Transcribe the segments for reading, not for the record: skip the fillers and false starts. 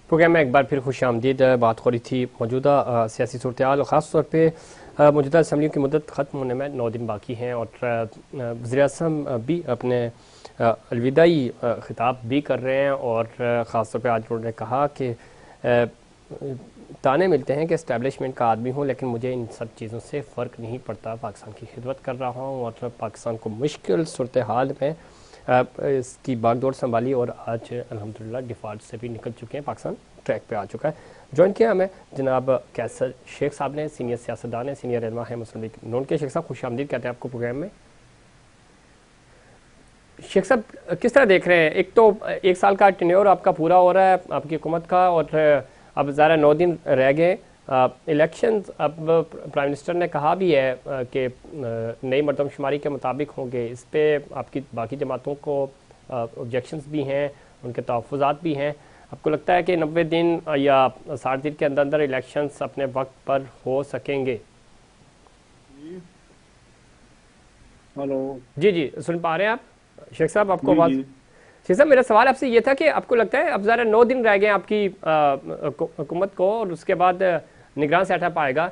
Programme में एक बार फिर खुश आमदीद। बात हो रही थी मौजूदा सियासी सूरत हाल और ख़ास तौर पर मौजूदा असम्बलियों की मुद्दत ख़त्म होने में 9 दिन बाकी हैं और वज़ीर-ए-आज़म भी अपने अलविदाई ख़िताब भी कर रहे हैं और ख़ास तौर पर आज उन्होंने कहा कि ताने मिलते हैं कि इस्टेब्लिशमेंट का आदमी हूँ लेकिन मुझे इन सब चीज़ों से फ़र्क नहीं पड़ता, पाकिस्तान की खिदमत कर रहा हूँ और पाकिस्तान को मुश्किल सूरत हाल में इसकी बागडोर संभाली और आज अल्हम्दुलिल्लाह डिफ़ॉल्ट से भी निकल चुके हैं, पाकिस्तान ट्रैक पे आ चुका है। ज्वाइन किया हमें जनाब कैसर शेख साहब ने, सीनियर सियासतदान है, सीनियर रहनुमा है मुस्लिम लीग नून के। शेख साहब खुश आमदीद कहते हैं आपको प्रोग्राम में। शेख साहब किस तरह देख रहे हैं, एक तो 1 साल का टेन्योर आपका पूरा हो रहा है आपकी हुकूमत का और अब ज़रा 9 दिन रह गए इलेक्शन। अब प्राइम मिनिस्टर ने कहा भी है कि नई मरदमशुमारी के मुताबिक होंगे, इस पर आपकी बाकी जमातों को ऑब्जेक्शंस भी हैं, उनके तहफ़्फ़ुज़ात भी हैं। आपको लगता है कि 90 दिन या 60 दिन के अंदर अंदर इलेक्शंस अपने वक्त पर हो सकेंगे? हेलो जी जी, सुन पा रहे हैं आप शेख साहब? आपको आवाज़? शेख साहब मेरा सवाल आपसे ये था कि आपको लगता है अब ज़रा 9 दिन रह गए आपकी हुकूमत को और उसके बाद निगरान सेटअप आएगा,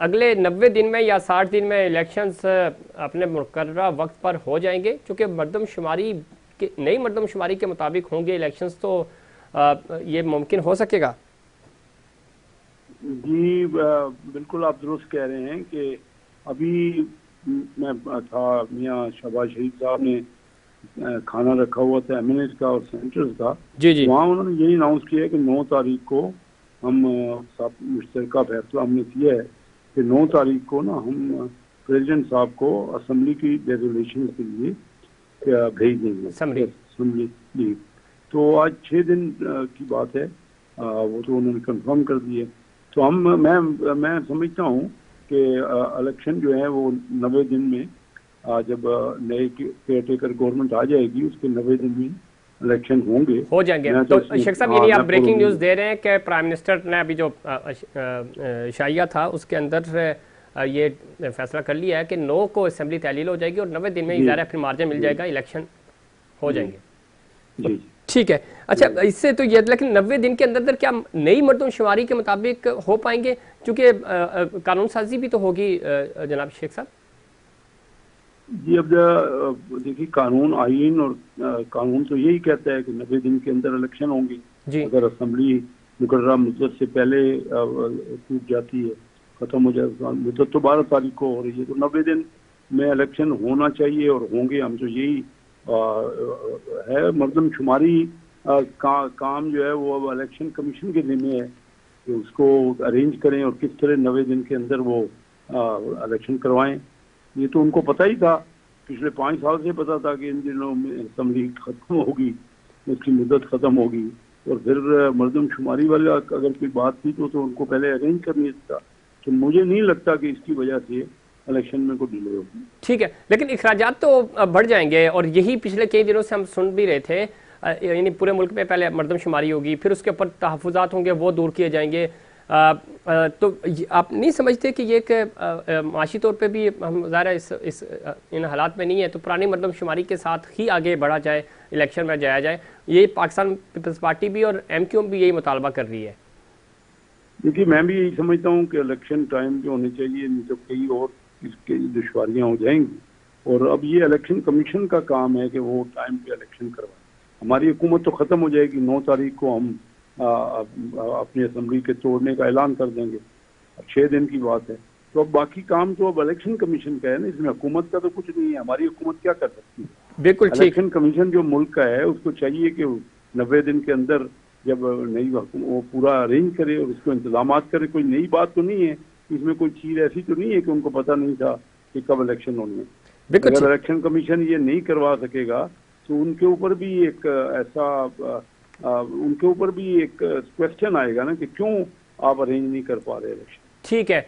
अगले 90 दिन में या 60 दिन में इलेक्शंस अपने मुकर्ररा वक्त पर हो जाएंगे? चूँकि मरदमशुमारी के नई मरदमशुमारी के मुताबिक होंगे इलेक्शंस, तो ये मुमकिन हो सकेगा? जी बिल्कुल आप दुरुस्त कह रहे हैं कि अभी मैं था, मियाँ शहबाज शरीफ साहब ने खाना रखा हुआ था एमिनेट का और सेंटर्स का। जी जी, वहाँ उन्होंने यही अनाउंस किया है कि 9 तारीख को हम सब मुश्तरका फैसला हमने किया है कि 9 तारीख को ना हम प्रेसिडेंट साहब को असम्बली की रेजोल्यूशन के लिए भेज देंगे असम्बली लीग। तो आज 6 दिन की बात है, वो तो उन्होंने कंफर्म कर दी है। तो हम मैं समझता हूँ कि इलेक्शन जो है वो 90 दिन में जब नए केयर टेकर गवर्नमेंट आ जाएगी उसके 90 दिन में इलेक्शन हो जाएंगे। तो शेख साहब यानी आप ब्रेकिंग न्यूज़ दे रहे हैं कि प्राइम मिनिस्टर ने अभी जो शाइया था उसके अंदर ये फैसला कर लिया है कि 9 को असेंबली तहलील हो जाएगी और 90 दिन में ज़रा फिर मार्जिन मिल जाएगा, इलेक्शन हो जाएंगे। जी ठीक है। अच्छा, इससे तो ये, लेकिन 90 दिन के अंदर क्या नई मरदमशुमारी के मुताबिक हो पाएंगे? क्योंकि कानून साजी भी तो होगी जनाब शेख साहब। जी अब देखिए कानून आईन और कानून तो यही कहता है कि 90 दिन के अंदर इलेक्शन होंगी। अगर असम्बली मुकर्ररा मुद्दत से पहले टूट जाती है, खत्म हो जाए, मुद्दत तो 12 तारीख को हो रही है, तो 90 दिन में इलेक्शन होना चाहिए और होंगे। हम तो यही है मरदमशुमारी काम जो है वो अब इलेक्शन कमीशन के जिम्मे है कि उसको अरेंज करें और किस तरह 90 दिन के अंदर वो इलेक्शन करवाएं। ये तो उनको पता ही था, पिछले 5 साल से पता था कि इन दिनों में असम्बली खत्म होगी, उसकी मुद्दत खत्म होगी और फिर मरदमशुमारी वाला अगर कोई बात थी तो उनको पहले अरेंज करनी था। तो मुझे नहीं लगता कि इसकी वजह से इलेक्शन में कोई डिले होगी। ठीक है, लेकिन इखराजात तो बढ़ जाएंगे और यही पिछले कई दिनों से हम सुन भी रहे थे, यानी पूरे मुल्क में पहले मरदमशुमारी होगी, फिर उसके ऊपर तहफ़्फ़ुज़ात होंगे, वो दूर किए जाएंगे। तो आप नहीं समझते कि ये एक माशी तौर पे भी हम ज़ाहिर इस इन हालात में नहीं है, तो पुरानी मरदमशुमारी के साथ ही आगे बढ़ा जाए, इलेक्शन में जाया जाए? ये पाकिस्तान पीपल्स पार्टी भी और MQ भी यही मुतालबा कर रही है। देखिए मैं भी यही समझता हूँ कि इलेक्शन टाइम पे होने चाहिए, नहीं तो कई और इसकी दुश्वारियाँ हो जाएंगी। और अब ये इलेक्शन कमीशन का काम है कि वो टाइम पे इलेक्शन करवाए। हमारी हुकूमत तो ख़त्म हो जाएगी, 9 तारीख को हम अपनी असम्बली के तोड़ने का ऐलान कर देंगे। अब 6 दिन की बात है, तो अब बाकी काम तो अब इलेक्शन कमीशन का है ना, इसमें हुकूमत का तो कुछ नहीं है। हमारी हुकूमत क्या कर सकती है? बिल्कुल ठीक। इलेक्शन कमीशन जो मुल्क का है उसको चाहिए कि 90 दिन के अंदर जब नई वो पूरा अरेंज करे और उसको इंतजाम करे। कोई नई बात तो नहीं है इसमें, कोई चीज़ ऐसी तो नहीं है कि उनको पता नहीं था कि कब इलेक्शन होने हैं। अगर इलेक्शन कमीशन ये नहीं करवा सकेगा तो उनके ऊपर भी एक उनके ऊपर भी एक क्वेश्चन आएगा ना कि क्यों आप अरेंज नहीं कर पा रहे इलेक्शन। ठीक है।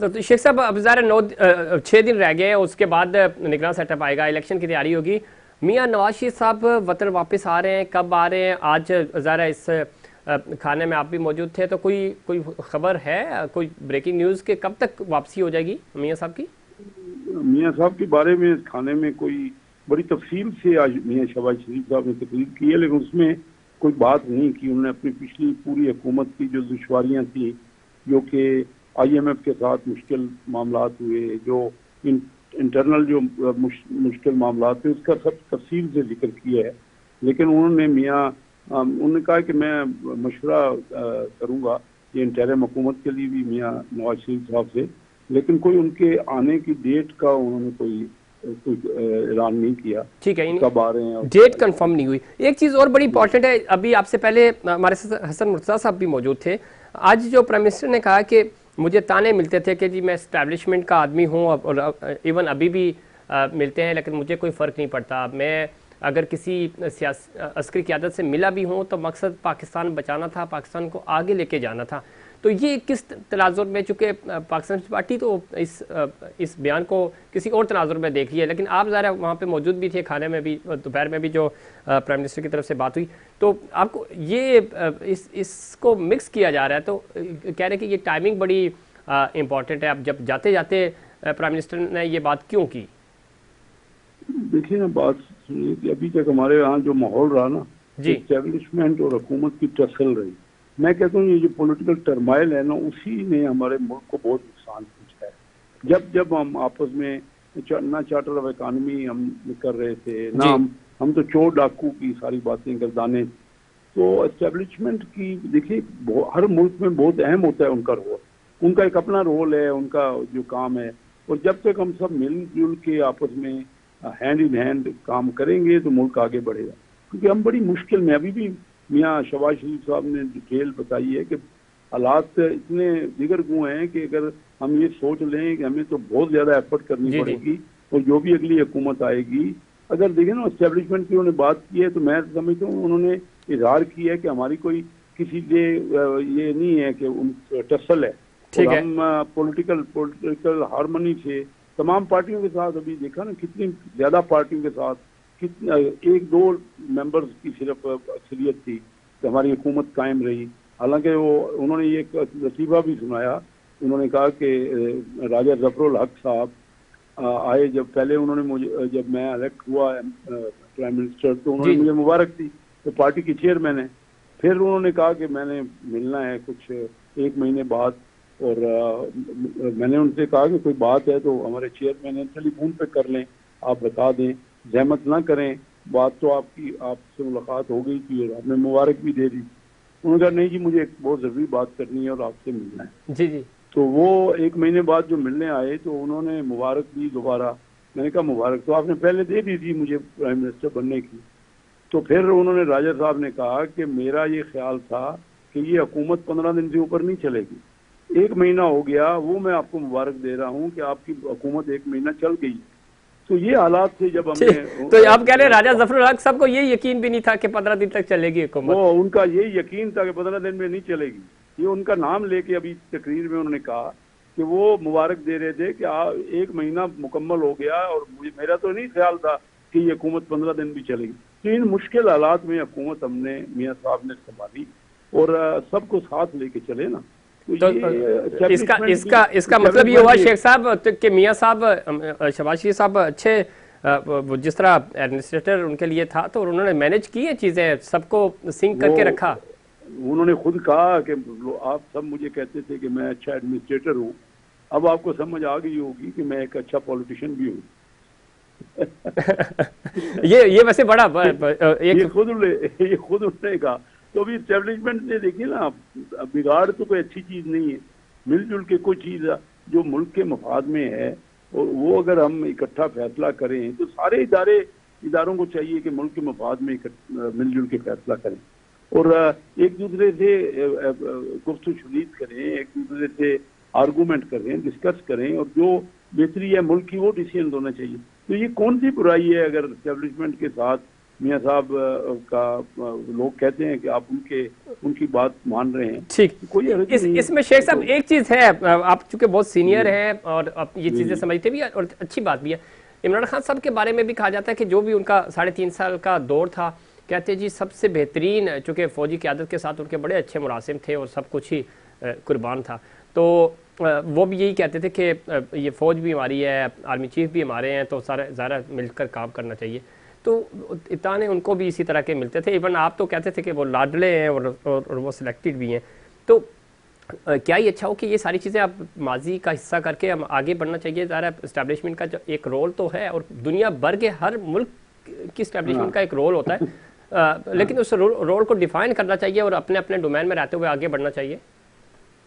तो शेख साहब अब ज़रा 6 दिन रह गए हैं, उसके बाद निगरान सेटअप आएगा, इलेक्शन की तैयारी होगी। मियाँ नवाज शरीफ साहब वतन वापस आ रहे हैं, कब आ रहे हैं? आज ज़रा इस खाने में आप भी मौजूद थे, तो कोई खबर है, कोई ब्रेकिंग न्यूज़ के कब तक वापसी हो जाएगी मियाँ साहब की? मियाँ साहब के बारे में खाने में कोई बड़ी तफसील से आज मियाँ शहबाज शरीफ साहब ने तकरीर की है, लेकिन उसमें कोई बात नहीं की। उन्होंने अपनी पिछली पूरी हुकूमत की जो दुश्वारियां थी, जो कि IMF के साथ मुश्किल मामलात हुए, जो इंटरनल जो मुश्किल मामलात थे, उसका सब तफसील से जिक्र किया है। लेकिन उन्होंने उन्होंने कहा कि मैं मशवरा करूंगा ये इंटरिम हुकूमत के लिए भी मियाँ नवाज शरीफ साहब से, लेकिन कोई उनके आने की डेट का उन्होंने कोई ऐलान नहीं किया। ठीक है, कब आ रहे हैं, डेट कंफर्म नहीं हुई। एक चीज़ और बड़ी इंपॉर्टेंट है, अभी आपसे पहले हमारे हसन मुर्तज़ा साहब भी मौजूद थे। आज जो प्राइम मिनिस्टर ने कहा कि मुझे ताने मिलते थे कि जी मैं एस्टैब्लिशमेंट का आदमी हूँ, और इवन अभी भी मिलते हैं, लेकिन मुझे कोई फ़र्क नहीं पड़ता। मैं अगर किसी अस्करी क़यादत से मिला भी हूँ तो मकसद पाकिस्तान बचाना था, पाकिस्तान को आगे लेके जाना था। तो ये किस तनाजुर में, चूँकि पाकिस्तान पार्टी तो इस बयान को किसी और तनाजुर में देख रही है, लेकिन आप ज़रा वहाँ पे मौजूद भी थे, खाने में भी, दोपहर में भी जो प्राइम मिनिस्टर की तरफ से बात हुई, तो आपको ये इसको मिक्स किया जा रहा है, तो कह रहे हैं कि ये टाइमिंग बड़ी इम्पॉर्टेंट है। अब जब जाते जाते प्राइम मिनिस्टर ने ये बात क्यों की? देखिए ना, बात सुनिए कि अभी तक हमारे यहाँ जो माहौल रहा ना, एस्टेब्लिशमेंट और हुकूमत की टसल रही। मैं कहता हूँ ये जो पॉलिटिकल टर्माइल है ना, उसी ने हमारे मुल्क को बहुत नुकसान पहुंचा है। जब हम आपस में ना चार्टर ऑफ इकानमी हम कर रहे थे, ना हम तो चोर डाकू की सारी बातें गर्दाने। तो एस्टेब्लिशमेंट की देखिए हर मुल्क में बहुत अहम होता है उनका रोल, उनका एक अपना रोल है, उनका जो काम है। और जब तक हम सब मिलजुल के आपस में हैंड इन हैंड काम करेंगे तो मुल्क आगे बढ़ेगा। क्योंकि हम बड़ी मुश्किल में, अभी भी मियाँ शहबाज शरीफ साहब ने डिटेल बताई है कि हालात इतने दिगरगू हैं कि अगर हम ये सोच लें कि हमें तो बहुत ज्यादा एफर्ट करनी पड़ेगी। और जो भी अगली हुकूमत आएगी, अगर देखें ना एस्टेब्लिशमेंट की उन्होंने बात की है, तो मैं समझता हूँ उन्होंने इजहार किया है कि हमारी कोई किसी से ये नहीं है कि टसल है। और हम पॉलिटिकल हारमोनी से तमाम पार्टियों के साथ, अभी देखा ना कितनी ज्यादा पार्टियों के साथ, कितने 1-2 मेंबर्स की सिर्फ अक्सरियत थी तो हमारी हुकूमत कायम रही। हालांकि उन्होंने ये लतीफ़ा भी सुनाया, उन्होंने कहा कि राजा जफरुल हक साहब आए जब पहले, उन्होंने मुझे, जब मैं इलेक्ट हुआ प्राइम मिनिस्टर, तो उन्होंने मुझे मुबारक दी, तो पार्टी की चेयरमैन है। फिर उन्होंने कहा कि मैंने मिलना है कुछ 1 महीने बाद, और मैंने उनसे कहा कि कोई बात है तो हमारे चेयरमैन टेलीफोन पे कर लें, आप बता दें, जहमत ना करें, बात तो आपसे मुलाकात हो गई थी और आपने मुबारक भी दे दी। उन्होंने कहा नहीं जी, मुझे एक बहुत ज़रूरी बात करनी है और आपसे मिलना है। जी। तो वो 1 महीने बाद जो मिलने आए तो उन्होंने मुबारक दी दोबारा। मैंने कहा मुबारक तो आपने पहले दे दी थी मुझे प्राइम मिनिस्टर बनने की। तो फिर उन्होंने, राजा साहब ने कहा कि मेरा ये ख्याल था कि ये हुकूमत 15 दिन से ऊपर नहीं चलेगी, 1 महीना हो गया, वो मैं आपको मुबारक दे रहा हूँ कि आपकी हुकूमत 1 महीना चल गई। तो ये हालात थे जब हमने, तो आप कह रहे हैं राजा जफरुल हक साहब को ये यकीन भी नहीं था कि 15 दिन तक चलेगी हुकूमत? वो उनका ये यकीन था कि 15 दिन में नहीं चलेगी। ये उनका नाम लेके अभी तकरीर में उन्होंने कहा कि वो मुबारक दे रहे थे कि 1 महीना मुकम्मल हो गया और मेरा तो नहीं ख्याल था कि ये हुकूमत 15 दिन भी चलेगी। तो इन मुश्किल हालात में हुकूमत हमने, मियाँ साहब ने संभाली और सबको साथ लेके चले ना। तो इसका मतलब ये हुआ शेख साहब कि मियाँ साहब, शहबाज शरीफ साहब अच्छे, जिस तरह एडमिनिस्ट्रेटर उनके लिए था, तो उन्होंने मैनेज की है चीजें, सबको सिंक करके रखा। उन्होंने खुद कहा कि आप सब मुझे कहते थे कि मैं अच्छा एडमिनिस्ट्रेटर हूँ, अब आपको समझ आ गई होगी कि मैं एक अच्छा पॉलिटिशियन भी हूँ। ये वैसे बड़ा ये खुद उन्होंने कहा। तो अभी एस्टेब्लिशमेंट ने देखिए ना, बिगाड़ तो कोई अच्छी चीज नहीं है, मिलजुल के कोई चीज जो मुल्क के मफाद में है और वो अगर हम इकट्ठा फैसला करें तो सारे इदारों को चाहिए कि मुल्क के मफाद में मिलजुल के फैसला करें और एक दूसरे से गुफ्तगू शुनीद करें, एक दूसरे से आर्गूमेंट करें, डिस्कस करें और जो बेहतरी है मुल्क की वो डिसीजन होना चाहिए। तो ये कौन सी बुराई है अगर एस्टेब्लिशमेंट के साथ मियाँ साहब का लोग कहते हैं कि आप उनकी बात मान रहे हैं। ठीक, इसमें शेख साहब एक चीज है, आप चूंकि बहुत सीनियर हैं और आप ये चीजें समझते भी हैं और अच्छी बात भी है। इमरान खान साहब के बारे में भी कहा जाता है कि जो भी उनका 3.5 साल का दौर था, कहते जी सबसे बेहतरीन, चूंकि फौजी क़यादत के साथ उनके बड़े अच्छे मुरासिम थे और सब कुछ ही कुर्बान था, तो वो भी यही कहते थे कि ये फ़ौज भी हमारी है, आर्मी चीफ भी हमारे हैं, तो सारे ज़रा मिलकर काम करना चाहिए। तो ताने उनको भी इसी तरह के मिलते थे। इवन आप तो कहते थे कि वो लाडले हैं और वो सिलेक्टेड भी हैं। तो क्या ही अच्छा हो कि ये सारी चीज़ें आप माजी का हिस्सा करके हम आगे बढ़ना चाहिए। ज़ाहिर है इस्टेब्लिशमेंट का जो एक रोल तो है, और दुनिया भर के हर मुल्क की इस्टेब्लिशमेंट का एक रोल होता है, लेकिन उस रोल को डिफाइन करना चाहिए और अपने अपने डोमेन में रहते हुए आगे बढ़ना चाहिए।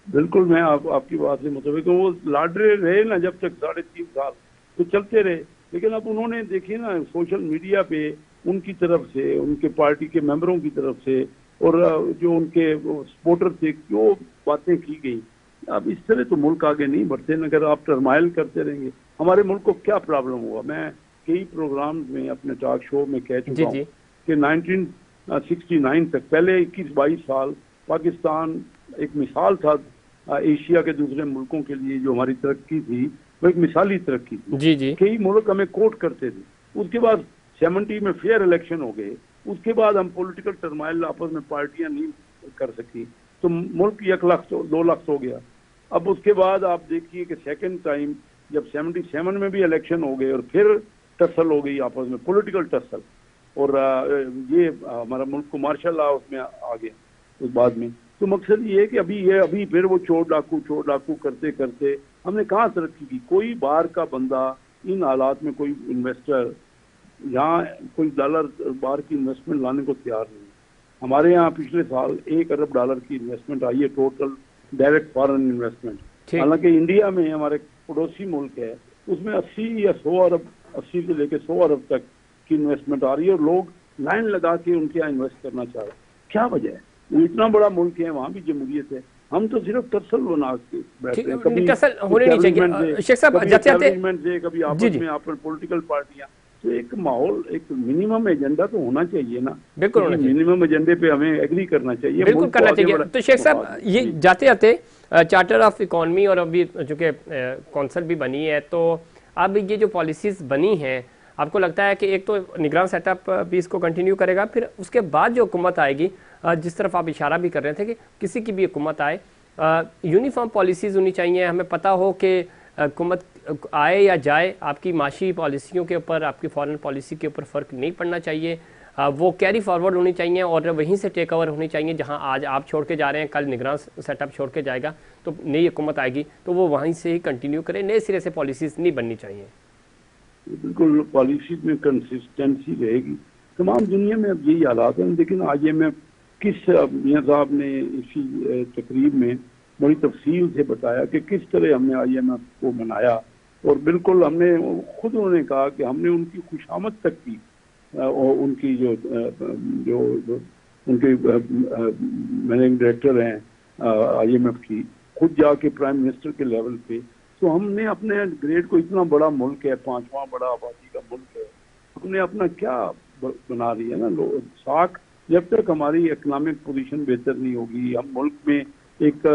बिल्कुल, मैं आपकी बात से मुताबिक हूँ। वो लाडले रहे ना जब तक 3.5 साल, तो चलते रहे। लेकिन अब उन्होंने देखिए ना, सोशल मीडिया पे उनकी तरफ से, उनके पार्टी के मेंबरों की तरफ से, और जो उनके सपोर्टर थे, क्यों बातें की गई। अब इस तरह तो मुल्क आगे नहीं बढ़ते। अगर आप टर्माइल करते रहेंगे, हमारे मुल्क को क्या प्रॉब्लम हुआ। मैं कई प्रोग्राम में अपने टॉक शो में कह चुका हूँ कि 1969 तक, पहले 21-22 साल पाकिस्तान एक मिसाल था एशिया के दूसरे मुल्कों के लिए। जो हमारी तरक्की थी वो एक मिसाली तरक्की थी। जी। कई मुल्क हमें कोट करते थे। उसके बाद 70 में फेयर इलेक्शन हो गए। उसके बाद हम पॉलिटिकल टर्माइल, आपस में पार्टियां नहीं कर सकी, तो मुल्क 1 लाख 2 लाख हो गया। अब उसके बाद आप देखिए कि सेकंड टाइम जब 77 में भी इलेक्शन हो गए और फिर टसल हो गई आपस में, पॉलिटिकल टसल, और ये हमारा मुल्क को मार्शल लॉ उसमें आ गया उस बाद में। तो मकसद ये है कि अभी फिर वो चोर डाकू करते करते हमने कहाँ तरक्की की। कोई बाहर का बंदा इन हालात में, कोई इन्वेस्टर यहाँ कोई डॉलर बाहर की इन्वेस्टमेंट लाने को तैयार नहीं। हमारे यहाँ पिछले साल 1 अरब डॉलर की इन्वेस्टमेंट आई है, टोटल डायरेक्ट फॉरेन इन्वेस्टमेंट। हालांकि इंडिया में हमारे पड़ोसी मुल्क है, उसमें 80 या 100 अरब, 80 से लेकर 100 अरब तक की इन्वेस्टमेंट आ रही है, और लोग लाइन लगा के उनके यहाँ इन्वेस्ट करना चाह रहे हैं। क्या वजह है? वो इतना बड़ा मुल्क है, वहाँ भी जमहूरियत है, हम तो सिर्फ टर्सल बना के बैठे हैं। कभी टर्सल होने नहीं चाहिए शेख साहब, कभी आपस में आप पॉलिटिकल पार्टियां। तो एक माहौल, एक मिनिमम एजेंडा तो होना चाहिए ना। बिल्कुल, मिनिमम एजेंडे पे हमें एग्री करना चाहिए, बिल्कुल करना चाहिए। तो शेख साहब, ये जाते जाते चार्टर ऑफ इकोनॉमी और अभी जो कि कौंसल भी बनी है, तो अब ये जो पॉलिसीज बनी हैं, आपको लगता है कि एक तो निगरान सेटअप भी इसको कंटिन्यू करेगा, फिर उसके बाद जो हुकूमत आएगी, जिस तरफ आप इशारा भी कर रहे थे कि किसी की भी हुकूमत आए, यूनिफॉर्म पॉलिसीज़ होनी चाहिए। हमें पता हो कि हुकूमत आए या जाए, आपकी माशी पॉलिसियों के ऊपर, आपकी फॉरेन पॉलिसी के ऊपर फ़र्क नहीं पड़ना चाहिए। वो कैरी फॉरवर्ड होनी चाहिए और वहीं से टेक ओवर होनी चाहिए। जहां आज आप छोड़ के जा रहे हैं, कल निगरान सेटअप छोड़ के जाएगा, तो नई हुकूमत आएगी तो वो वहीं से ही कंटिन्यू करे, नए सिरे से पॉलिसीज़ नहीं बननी चाहिए। बिल्कुल, पॉलिसी में कंसिस्टेंसी रहेगी। तमाम दुनिया में अब यही हालात हैं। लेकिन IMF किस, मियां साहब ने इसी तकरीब में बड़ी तफसील से बताया कि किस तरह हमने IMF को मनाया, और बिल्कुल हमने, खुद उन्होंने कहा कि हमने उनकी खुशामद तक की, और उनकी जो उनके मैनेजिंग डायरेक्टर हैं IMF की, खुद जाके प्राइम मिनिस्टर के लेवल पे। तो हमने अपने ग्रेड को, इतना बड़ा मुल्क है, 5वां बड़ा आबादी का मुल्क है, हमने अपना क्या बना रही है ना लोग साख। जब तक हमारी इकोनॉमिक पोजीशन बेहतर नहीं होगी, हम मुल्क में एक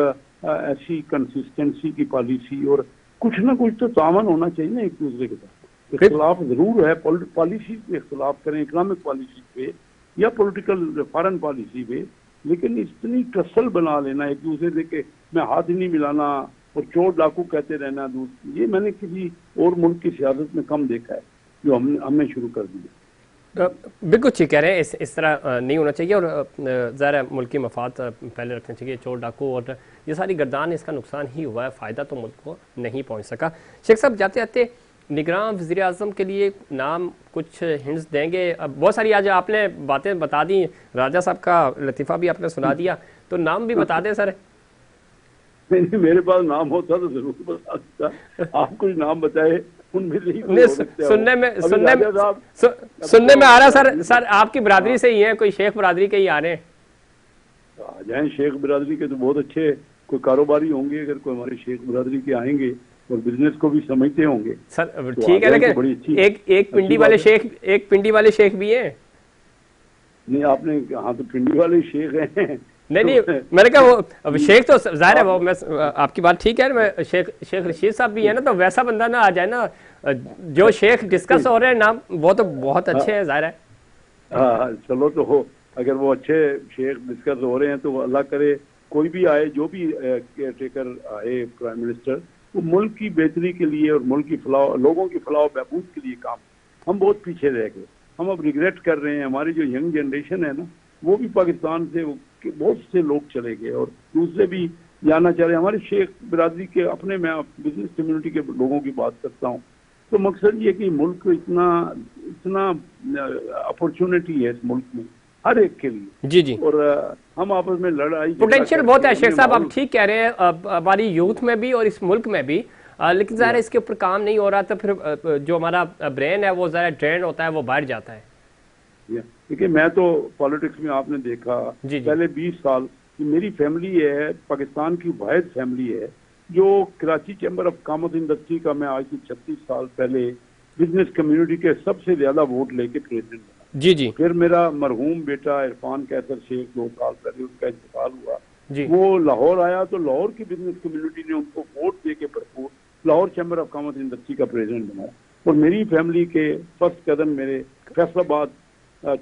ऐसी कंसिस्टेंसी की पॉलिसी और कुछ ना कुछ तो तावन होना चाहिए ना एक दूसरे के साथ। इख्तलाफ जरूर है, पॉलिसी पे इख्तलाफ करें, इकोनॉमिक पॉलिसी पे या पॉलिटिकल फॉरेन पॉलिसी पे, लेकिन इतनी टसल बना लेना एक दूसरे के, मैं हाथ ही नहीं मिलाना और चोर डाकू कहते रहना, ये मैंने किसी और मुल्क की सियासत में कम देखा है, जो हमने शुरू कर दिया। बिल्कुल ठीक कह रहे हैं, इस तरह नहीं होना चाहिए, और ज़ाहिर मुल्क की मफाद पहले रखना चाहिए। चोर डाकू और ये सारी गर्दान, इसका नुकसान ही हुआ है, फ़ायदा तो मुल्क को नहीं पहुँच सका। शेख साहब, जाते जाते निगरान वज़ीर आज़म के लिए नाम कुछ हिंट्स देंगे? अब बहुत सारी आज आपने बातें बता दी, राजा साहब का लतीफ़ा भी आपने सुना दिया, तो नाम भी बता दें सर। नहीं, मेरे पास नाम होता तो जरूर बता देता। आप कुछ नाम बताए, उनमें से ही सुनने में आ रहा सर आपकी बिरादरी से ही है, कोई शेख बिरादरी के ही आ रहे हैं। आ जाए, शेख बिरादरी के तो बहुत अच्छे कोई कारोबारी होंगे, अगर कोई हमारे शेख बिरादरी के आएंगे और बिजनेस को भी समझते होंगे सर, ठीक है। लेकिन एक पिंडी वाले शेख भी हैं। नहीं, आपने, हाँ, तो पिंडी वाले शेख हैं। नहीं, मैंने कहा वो अब शेख तो जाहिर है, वो मैं आपकी बात ठीक है, मैं शेख रशीद साहब भी है ना, तो वैसा बंदा ना आ जाए ना, जो शेख डिस्कस हो रहे हैं नाम, वो तो बहुत अच्छे हैं, जाहिर है। हाँ, चलो, तो हो, अगर वो अच्छे शेख डिस्कस हो रहे हैं तो अल्लाह करे कोई भी आए, जो भी केयर टेकर आए प्राइम मिनिस्टर, वो मुल्क की बेहतरी के लिए और मुल्क की फलाह, लोगों की फलाह बहबूद के लिए काम। हम बहुत पीछे रह गए। हम अब रिग्रेट कर रहे हैं। हमारी जो यंग जनरेशन है ना, वो भी पाकिस्तान से बहुत से लोग चले गए और दूसरे भी जाना चाह रहे हैं। हमारे शेख बिरादरी के अपने, मैं बिजनेस कम्युनिटी के लोगों की बात करता हूँ, तो मकसद ये कि मुल्क इतना अपॉर्चुनिटी है इस मुल्क में हर एक के लिए। जी जी। और हम आपस में लड़ाई पोटेंशियल बहुत है शेख साहब, आप ठीक कह रहे हैं, हमारी यूथ में भी और इस मुल्क में भी, लेकिन ज़ाहिर है इसके ऊपर काम नहीं हो रहा, तो फिर जो हमारा ब्रेन है वो ज़रा ड्रेन होता है, वो बाहर जाता है। देखिए, मैं तो पॉलिटिक्स में आपने देखा पहले 20 साल कि मेरी फैमिली है, पाकिस्तान की वाहिद फैमिली है जो Karachi chamber of commerce industry का, मैं आज से 36 साल पहले बिजनेस कम्युनिटी के सबसे ज्यादा वोट लेके प्रेसिडेंट बना। जी जी। फिर मेरा मरहूम बेटा इरफान कैसर शेख 2 साल पहले उनका इंतकाल हुआ जी। वो लाहौर आया तो लाहौर की बिजनेस कम्युनिटी ने उनको वोट दे के भरपूर Lahore chamber of commerce industry का प्रेसिडेंट बनाया। और मेरी फैमिली के फर्स्ट कदम मेरे फैसलाबाद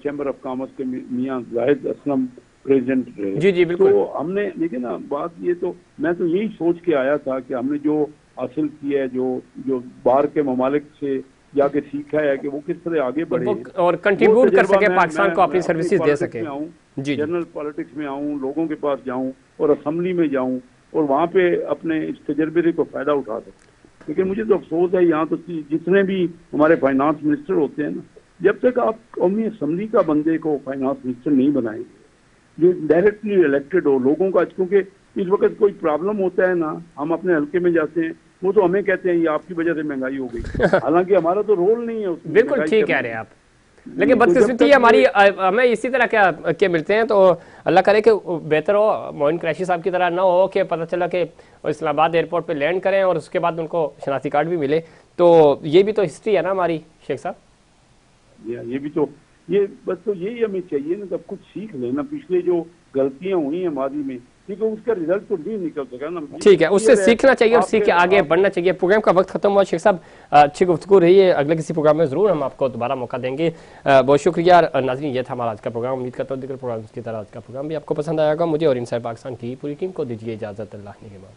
चैम्बर ऑफ कॉमर्स के मियां जाहिद असलम प्रेसिडेंट रहे। जी जी बिल्कुल। तो हमने, देखिए ना बात ये, तो मैं तो यही सोच के आया था कि हमने जो हासिल किया है, जो बाहर के ममालिक से जाके सीखा है कि वो किस तरह आगे बढ़े और कंट्रीब्यूट कर सके, पाकिस्तान को अपनी सर्विसेज दे सके। जी, जनरल पॉलिटिक्स में आऊँ, लोगों के पास जाऊँ और असेंबली में जाऊँ और वहाँ पे अपने इस तजर्बे को फायदा उठा सकूँ। लेकिन मुझे तो अफसोस है, यहाँ तो जितने भी हमारे फाइनेंस मिनिस्टर होते हैं ना, जब तक आप कौमी असेंबली का बंदे को फाइनेंस मिनिस्टर नहीं बनाएंगे जो डायरेक्टली इलेक्टेड हो लोगों का, क्योंकि इस वक्त कोई प्रॉब्लम होता है ना, हम अपने हल्के में जाते हैं, वो तो हमें कहते हैं ये आपकी वजह से महंगाई हो गई, हालांकि हमारा तो रोल नहीं है उसमें। बिल्कुल ठीक कह रहे हैं आप, लेकिन बदकिस्मती हमारी, हमें इसी तरह के मिलते हैं। तो अल्लाह करे कि बेहतर हो, मोइन कुरैशी साहब की तरह ना हो कि पता चला कि इस्लामाबाद एयरपोर्ट पे लैंड करें और उसके बाद उनको शनाख्ती कार्ड भी मिले। तो ये भी तो हिस्ट्री है ना हमारी शेख साहब। ये भी तो, ये बस तो यही हमें चाहिए ना, सब कुछ सीख लेना पिछले जो गलतियां हुई हैं माजी में, ठीक है, उसका रिजल्ट तो नहीं निकल सका ना। ठीक है, उससे सीखना चाहिए और सीख के आगे बढ़ना चाहिए। प्रोग्राम का वक्त खत्म हुआ शेख साहब, अच्छी गुफ्तगू रही है, अगले किसी प्रोग्राम में जरूर हम आपको दोबारा मौका देंगे। बहुत शुक्रिया नाज़रीन, ये था हमारा आज का प्रोग्राम। उम्मीद करता हूँ दिगर प्रोग्राम की तरह आज का प्रोग्राम भी आपको पसंद आएगा। मुझे और इनसाइड पाकिस्तान की पूरी टीम को दीजिए इजाजत। अल्लाह निगहबान।